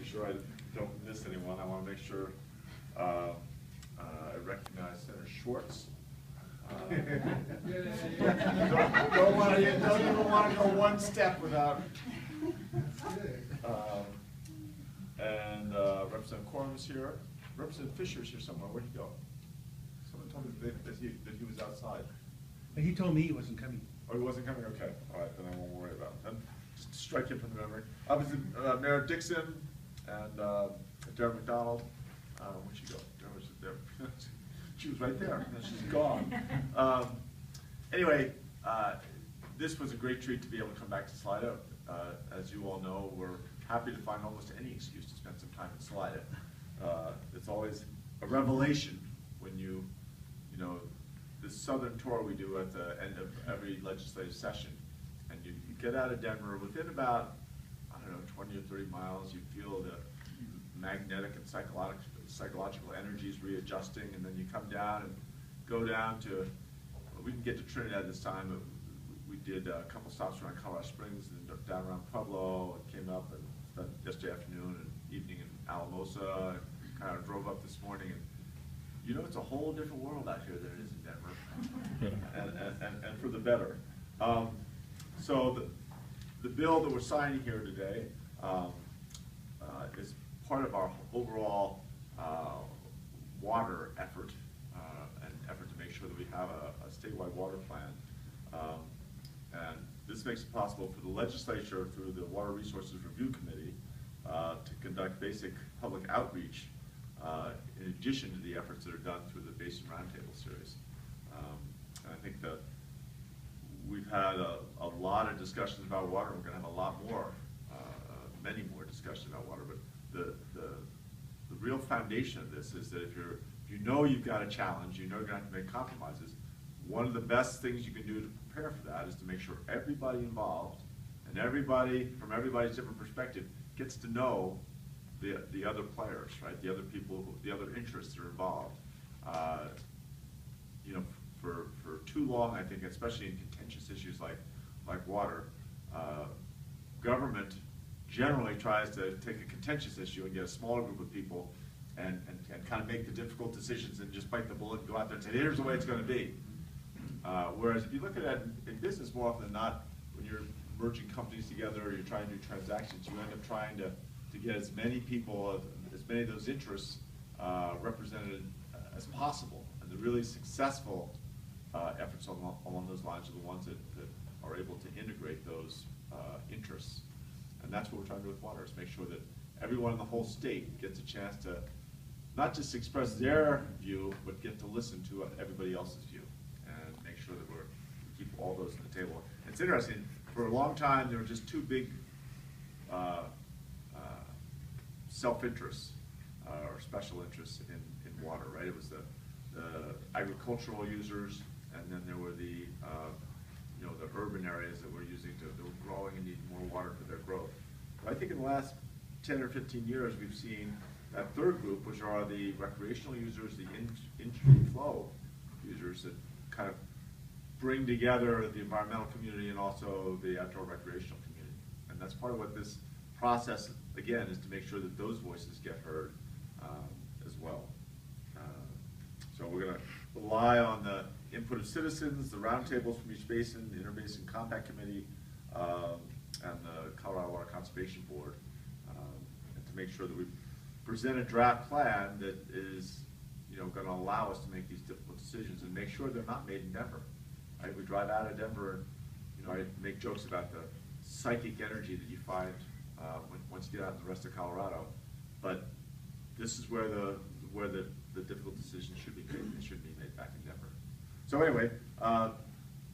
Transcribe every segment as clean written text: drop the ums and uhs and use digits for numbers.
making sure I don't miss anyone. I want to make sure I recognize Senator Schwartz. Don't even want to go one step without. And Representative Quorum is here. Representative Fisher is here somewhere. Where'd he go? Someone told me that he was outside. He told me he wasn't coming. Oh, he wasn't coming? Okay. All right, then I won't worry about it. Just strike him from the memory. Obviously, Mayor Dixon and Darren McDonald. Where'd she go? Darren was there. She was right there, and she's gone. Anyway, this was a great treat to be able to come back to Salida. As you all know, we're happy to find almost any excuse to spend some time in Salida. It's always a revelation when you know, this southern tour we do at the end of every legislative session, and you get out of Denver within about, I don't know, 20 or 30 miles, you feel the magnetic and psychological energies readjusting, and then you come down and go down to, well, we didn't get to Trinidad this time, but we did a couple stops around Colorado Springs and down around Pueblo, and came up and spent yesterday afternoon and evening in Alamosa, and kind of drove up this morning. And you know, it's a whole different world out here than it is in Denver, and for the better. So the bill that we're signing here today is part of our overall water effort, an effort to make sure that we have a statewide water plan. And this makes it possible for the legislature, through the Water Resources Review Committee, to conduct basic public outreach in addition to the efforts that are done through the Basin Roundtable series. And I think that we've had a lot of discussions about water. We're going to have a lot more, many more discussions about water. But the real foundation of this is that if you know you've got a challenge, you know you're going to have to make compromises. One of the best things you can do to prepare for that is to make sure everybody involved and everybody from everybody's different perspective gets to know the other players, right? The other people, the other interests that are involved. You know, for too long, I think, especially in contentious issues like water, government generally tries to take a contentious issue and get a smaller group of people and kind of make the difficult decisions and just bite the bullet and go out there and say, here's the way it's going to be. Whereas if you look at it in business, more often than not, when you're merging companies together or you're trying to do transactions, you end up trying to get as many people, as many of those interests represented as possible. And the really successful efforts along those lines are the ones that are able to integrate those interests. And that's what we're trying to do with water, is make sure that everyone in the whole state gets a chance to not just express their view, but get to listen to everybody else's view and make sure that we keep all those on the table. It's interesting, for a long time there were just two big self-interests or special interests in water, right? It was the agricultural users, and then there were the you know, the urban areas that were growing and needing more water for their growth. But I think in the last 10 or 15 years, we've seen that third group, which are the recreational users, the in-stream flow users, that kind of bring together the environmental community and also the outdoor recreational community. And that's part of what this process, again, is to make sure that those voices get heard as well. So we're going to rely on the input of citizens, the roundtables from each basin, the Interbasin Compact Committee, and the Colorado Water Conservation Board, and to make sure that we present a draft plan that is, you know, going to allow us to make these difficult decisions and make sure they're not made in Denver. Right? We drive out of Denver, and you know, I make jokes about the psychic energy that you find once you get out in the rest of Colorado, but this is where the difficult decisions should be made. They should be made back in Denver. So anyway,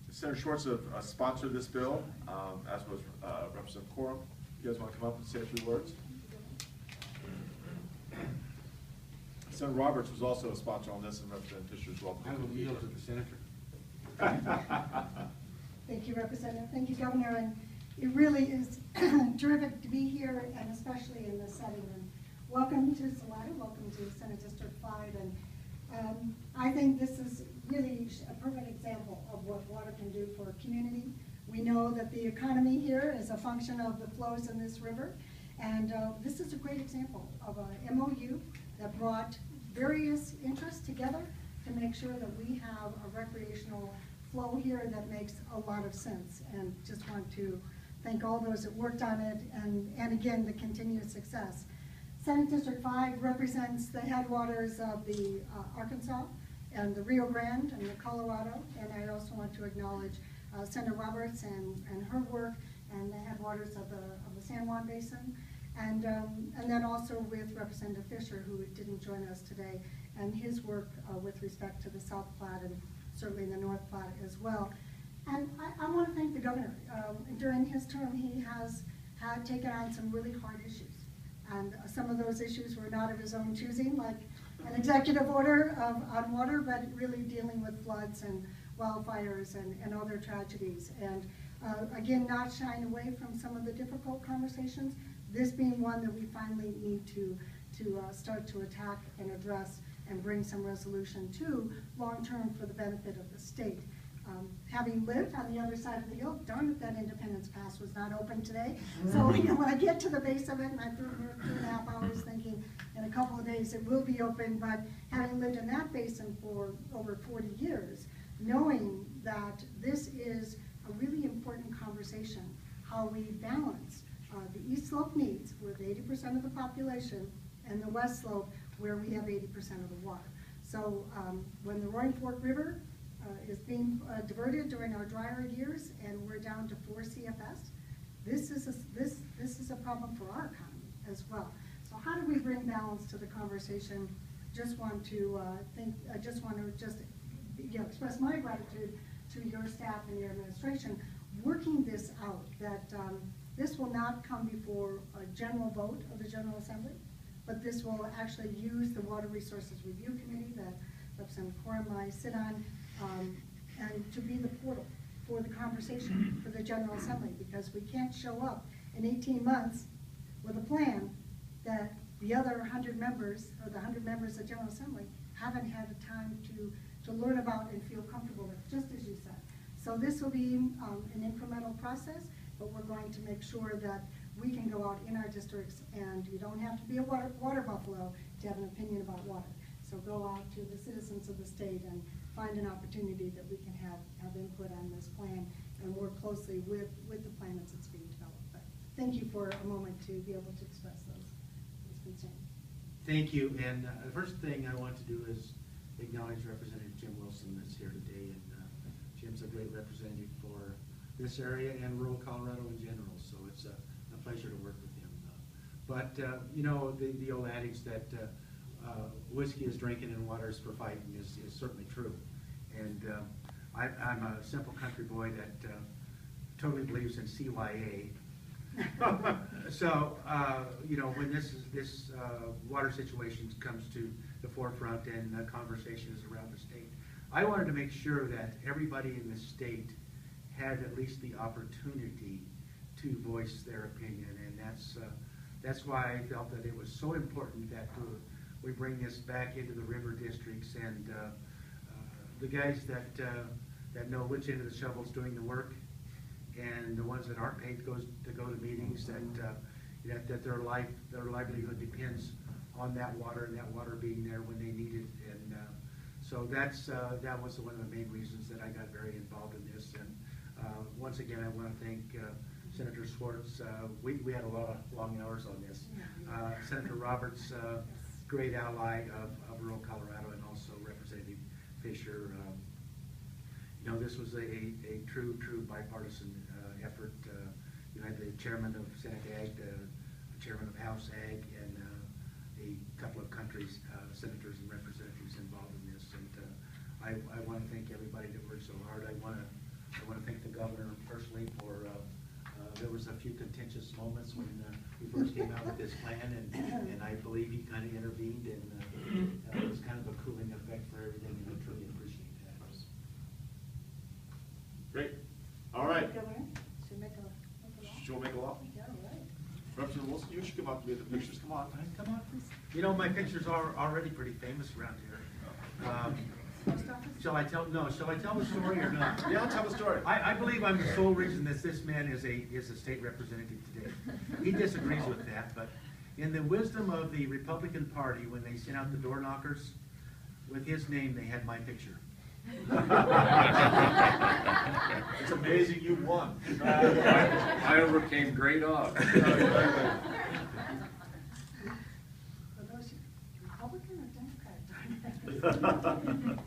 Senator Schwartz sponsored this bill, as was Representative Quorum. You guys want to come up and say a few words? Senator Roberts was also a sponsor on this, and Representative Fisher as well. I will yield to the senator. Thank you, Representative. Thank you, Governor. And it really is terrific to be here, and especially in this setting. And welcome to Salida. Welcome to Senate District 5. And I think this is really a perfect example of what water can do for a community. We know that the economy here is a function of the flows in this river, And this is a great example of a MOU that brought various interests together to make sure that we have a recreational flow here that makes a lot of sense. And just want to thank all those that worked on it, and again, the continued success. Senate District 5 represents the headwaters of the Arkansas and the Rio Grande and the Colorado. And I also want to acknowledge Senator Roberts and her work and the headwaters of the San Juan Basin. And then also with Representative Fisher, who didn't join us today, and his work with respect to the South Platte and certainly the North Platte as well. And I want to thank the governor. During his term, he has had taken on some really hard issues. And some of those issues were not of his own choosing, like an executive order on water, but really dealing with floods and wildfires and other tragedies. And again, not shying away from some of the difficult conversations, this being one that we finally need to start to attack and address and bring some resolution to long-term for the benefit of the state. Having lived on the other side of the hill, darn it, that Independence Pass was not open today. So when I get to the base of it, and I threw here 2.5 hours thinking in a couple of days it will be open, but having lived in that basin for over 40 years, knowing that this is a really important conversation, how we balance the East Slope needs with 80% of the population and the West Slope where we have 80% of the water. So when the Roaring Fork River is being diverted during our drier years and we're down to 4 CFS, this is a problem for our economy as well. So how do we bring balance to the conversation? Just want to express my gratitude to your staff and your administration working this out, that this will not come before a general vote of the General Assembly, but this will actually use the Water Resources Review Committee that Representative Corum and I sit on, and to be the portal for the conversation for the General Assembly, because we can't show up in 18 months with a plan that the other 100 members, or the 100 members of the General Assembly, haven't had the time to learn about and feel comfortable with, just as you said. So this will be an incremental process, but we're going to make sure that we can go out in our districts, and you don't have to be a water buffalo to have an opinion about water. So go out to the citizens of the state and find an opportunity that we can have input on this plan and work closely with the plan as it's being developed. But thank you for a moment to be able to express those concerns. Thank you. And the first thing I want to do is acknowledge Representative Jim Wilson that's here today. And Jim's a great representative for this area and rural Colorado in general. So it's a pleasure to work with him. But you know, the old adage that whiskey is drinking and water is for fighting is certainly true. And I'm a simple country boy that totally believes in CYA. So you know, when this water situation comes to the forefront and the conversation is around the state, I wanted to make sure that everybody in the state had at least the opportunity to voice their opinion, and that's why I felt that it was so important that we bring this back into the river districts, and the guys that know which end of the shovel is doing the work, and the ones that aren't paid to go to meetings, that their livelihood depends on that water and that water being there when they need it. And so that was one of the main reasons that I got very involved in this. And once again, I want to thank Senator Schwartz. We had a lot of long hours on this. Senator Roberts, great ally of rural Colorado, and also Representative Fisher. You know, this was a true bipartisan effort. You had the chairman of Senate Ag, the chairman of House Ag, and a couple of countries, senators and representatives involved in this. And I want to thank everybody that worked so hard. I want to thank the governor personally for. There was a few contentious moments when we first came out with this plan, and I believe he kind of intervened, and it was kind of a cooling effect for everything, and I truly appreciate that. Great. All right. Governor, should we make a law? Should we make a law? Yeah, all right. Representative Wilson, you should come up with the pictures. Come on. Come on, please. You know, my pictures are already pretty famous around here. Post office? Shall I tell the story or not? Yeah, tell the story. I believe I'm the sole reason that this man is a state representative today. He disagrees with that, but in the wisdom of the Republican Party, when they sent out the door knockers, with his name, they had my picture. It's amazing you won. I overcame great odds. Are those Republican or Democrat?